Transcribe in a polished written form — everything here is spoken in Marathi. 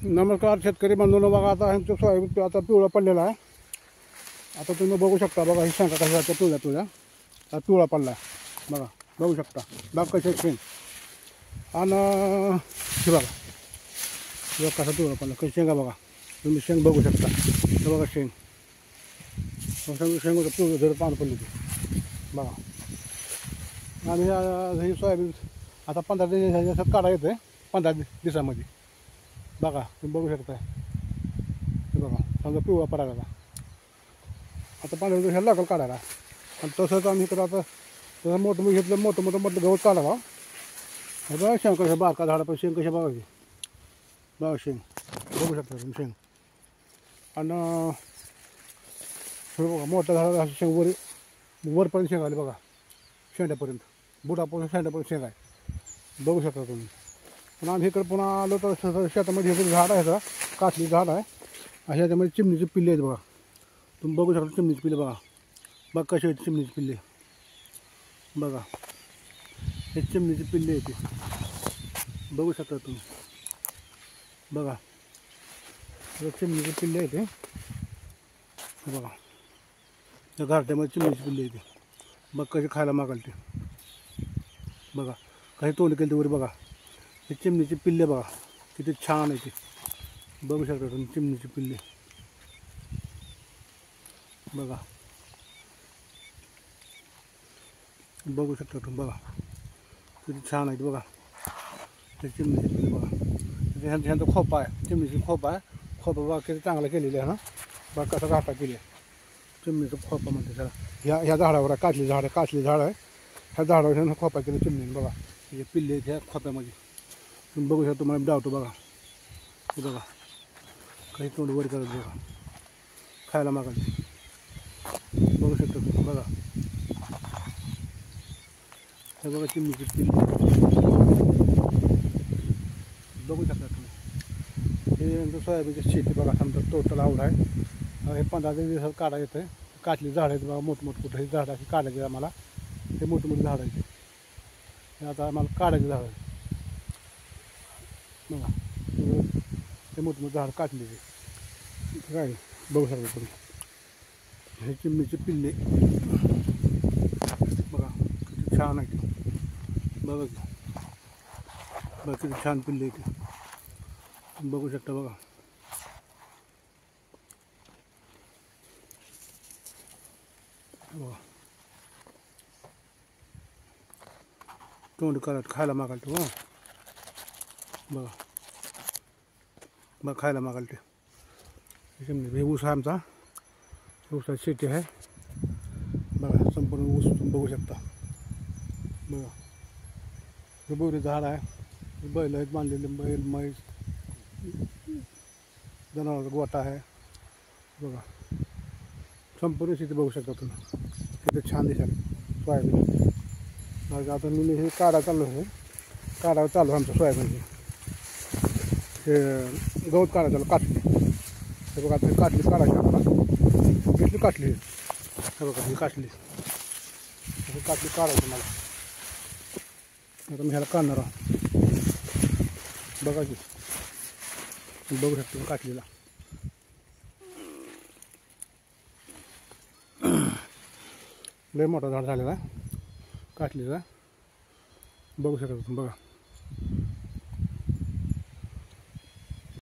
नमस्कार शेतकरी बंधूंनो, बघा आता ह्यांचं सोयाबीन आता पिवळा पडलेला आहे. आता तुम्ही बघू शकता, बघा ही शेंगा कशा जातात पिवळ्या आता पिवळा पडला आहे. बघा बघू शकता बाग कशा शेंग आणि हे बघा कसा पिवळा पडला कशी शेंगा बघा तुम्ही शेंग बघू शकता. हे बघा शेंग होतं पिवळं जर पान पडली ती बघा. आणि ही सोयाबीन आता 15 दिवसात काढा येतं 15 दिवसामध्ये बघा तुम्ही बघू शकता. हे बघा समजा पिवळा पडायला आता 15 दिवसाला लागल काढायला. आणि तसंच आम्ही इकडं आता तसं मोठं मी घेतलं मोठं गवत काढावा. हे बघा शेंग कशा बारका झाडापासून शेंग कशा बघायची बघा शेंग बघू शकता तुम्ही शेंग. आणि हे बघा मोठ्या झाडाला शेंग वरपर्यंत शेंग आली बघा शेंड्यापर्यंत बुटापासून शेंड्यापर्यंत शेंग आहे बघू शकता तुम्ही. पण आम्ही इकडे पुन्हा आलो तर शेतामध्ये हे झाड आहे कासली झाड आहे अशा ह्याच्यामध्ये चिमणीची पिल्ले आहेत बघा तुम्ही बघू शकता. चिमणीची पिल्ले बघा कशी आहेत चिमणीची पिल्ले बघा. हे चिमणीची पिल्ले आहेत बघू शकता तुम्ही बघा. चिमणीची पिल्ले आहेत ते बघा. त्या घरट्यामध्ये चिमणीची पिल्ले येते बघ कशी खायला मागाल ते बघा. काही तोंड केली वर बघा. हे चिमणीची पिल्ले बघा किती छान आहे ती बघू शकता तुम्ही. चिमणीची पिल्ले बघा बघू शकता तुम्ही बघा किती छान आहे बघा. ते चिमणीची पिल्ले बघा. ह्यांचा खोपा आहे चिमणीची खोपा आहे. खोपा बघा किती चांगला केलेला आहे ना बघा कसं घाटा केली आहे चिमणीचा खोपा म्हणते त्याला. ह्या झाडावर आहे कासली झाड आहे. ह्या झाडावर ह्यानं खोपा केला चिमणीने बघा. हे पिल्ले ह्या खोप्यामध्ये तुम्ही बघू शकता. तुम्हाला डावतो बघा हे बघा काही तोंड वर करत बघा खायला मागायला बघू शकता तुम्ही बघा. हे बघा चिमणीची पिल्ले बघू शकता तुम्ही. हे सोयाबीनची शेती बघा समजा टोटल आवड आहे. हे 15 दिवसात काढा येतं आहे. काटली झाडं आहेत बघा मोठमोठे कुठं हे झाडं अशी काढायचे आम्हाला. हे मोठे झाडं आहेत हे आता आम्हाला काढायचे झाडं आहे बघा. ते मोठमोठे झाडं काटलेले काय बघू शकता तुम्ही. हे चिमणीचे पिल्ले बघा किती छान आहे ते बघा बघा किती छान पिल्ले आहे ते बघू शकता बघा. बघा तोंड करत खायला मागाल ते बघा बघा खायला मागाल ते. हे ऊस आहे आमचा ऊसाची शेती आहे बघा संपूर्ण ऊस तुम्ही बघू शकता बघा. हे बोरी झाड आहे. बैल आहेत बांधलेले बैल म्हैस जनावरांचा गोठा आहे बघा. संपूर्ण शेती बघू शकता तुम्ही किती छान दिसेल सोयाबीन. आता मी हे काढा चालू आहे आमचं सोयाबीन. हे गवत काढा चालू काटली हे बघा. आता काटली काढायची आम्हाला घेतली काटली हे बघा. ही काटली काढायची मला. आता मी ह्याला काढणार बघा की बघू शकतो काटलीला लय मोठा झाड झालेला काटलीचा बघू शकता तुम्ही बघा.